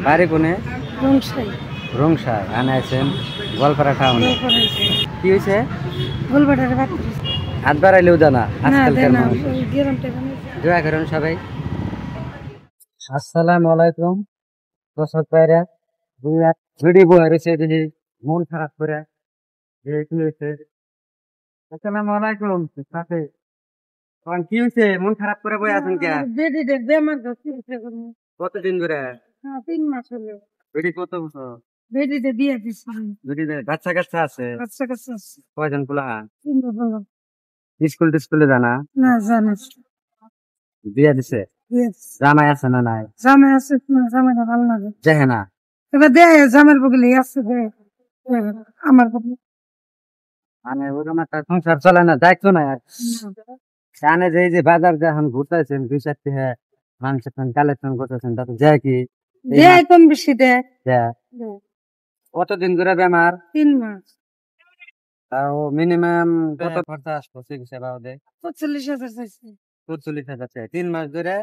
বাড়ি কোনে? রংসাই। রংসাই আনাইছেন গোয়ালপাড়া টাউনে। কি হয়েছে? গোলবাটারে বাদ হাত বাড়াইলেও জানা আজকালকার না, মানুষ। ওই গ্রামটা মানে দোয়া করেন সবাই। আসসালামু আলাইকুম দর্শক ভাইরা। ভিডিও বয়ে রয়েছে দেখি মন খারাপ করে কি হয়েছে। আসসালামু আলাইকুম সাথে কি হয়েছে মন খারাপ করে বই আছেন কে? বেডিতে বেমার ধরছে। কতদিন ধরে? 3 মাস হলো। বেডি কত বছর? বেডিতে বিয়ে দিচ্ছি। বেডিতে বাচ্চা কাচ্চা আছে? বাচ্চা কাচ্চা আছে। কয়জন পোলা? 3 বছর। স্কুল টিস্কুলে জানা? না জানিস। বিয়ে দিছে? জামাই আছে না নাই? জামাই আছে না, জামাইটা ভালো লাগে দেখে না এবার দে জামাইয়ের বগলে আছে দে আমার বগলে মানে ওরকম একটা সংসার চলে না, দায়িত্ব নাই আর। জানে যে এই যে বাজার যখন ঘুরতেছেন 2-4টি মানুষ কালেকশন করতেছেন তাতে যায় কি দে কম বেশি দে। কতদিন ধরে বেমার? 3 মাস। তাও মিনিমাম কত খরচা আসতো চিকিৎসা বাবদে? 45,000 চাইছে। 45,000 চাই 3 মাস ধরে।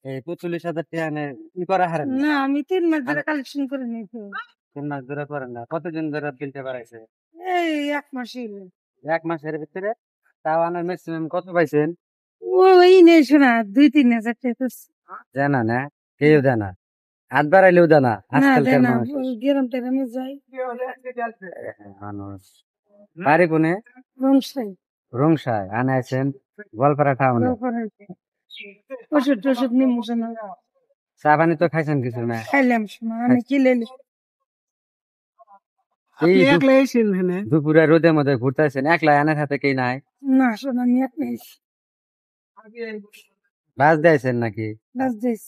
এই 45,000 টাকা কি করা হারেন? না আমি 3 মাস ধরে কালেকশন করে নিয়েছি। 3 মাস ধরে করেন না? কতদিন ধরে কিনতে পারাইছে? এই 1 মাসই হলো। 1 মাসের ভিতরে তাও আনার ম্যাক্সিমাম কত পাইছেন? ওই নেই শোনা 2-3 হাজার টাকা। জানা না, কেউ জানা, হাত বাড়াইলেও জানা আজকালকার না মানুষ। গ্রামটা আমি যাই মানুষ বাড়ি কোনে? রংসাই। রংসাই আনাইছেন গোয়ালপাড়া টাউনে। ওষুধ টষুধ নিমুছে না। চা পানি তো খাইছেন কিছু না? খাইলাম শোনা আমি কি লেলি দুপুরে রোদের মধ্যে ঘুরতেছেন একলা, আনার হাতে কেই নাই? না শোনা আমি এক নেই বাস দিয়েছেন নাকি? বাস দিস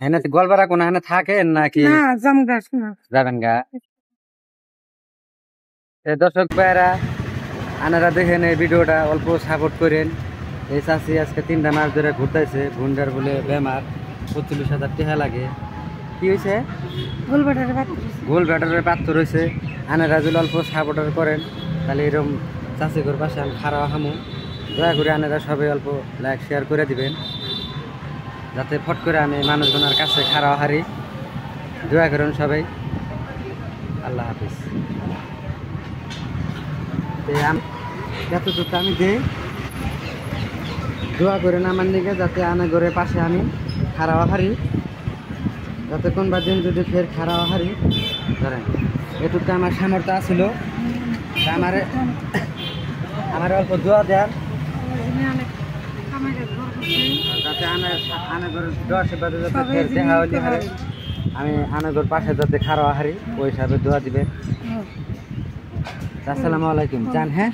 এনে গোয়ালপাড়া কোন এনে থাকেন নাকি? না জামগা শোনা যাবেন গা? দর্শক ভাইরা আনারা দেখেন এই ভিডিওটা অল্প সাপোর্ট করেন। এই চাষি আজকে 3টা মাস ধরে ঘুরতেছে, ভুন্ডার বলে বেমার, 45,000 টাকা লাগে। কি হয়েছে? গোলবাটারে বাদ গোল ব্যাটারের পাত্র রয়েছে। আনারা যদি অল্প সাপোর্ট করেন তাহলে এরকম চাষি ঘর পাশে আমি খারাপ হামু। দয়া করে আনারা সবাই অল্প লাইক শেয়ার করে দিবেন যাতে ফট করে আমি মানুষজনের কাছে খারাপ হারি। দয়া করেন সবাই। আল্লাহ হাফিজ। যতটুকু আমি দেই দোয়া করেন আমার দিকে যাতে আনা ঘরের পাশে আমি খারাপ হারি, যাতে কোনবার দিন যদি ফের খারাপ হারি ধরেন এটুকু আমার সামর্থ্য আছিল। আমার অল্প দোয়া দেন যাতে আনা ঘরের দোয়া সেবা যাতে ফের দেখা হলে হারি, আমি আনা ঘর পাশে যাতে খারাপ হারি ওই হিসাবে দোয়া দিবেন। আসসালামু আলাইকুম জান। হ্যাঁ।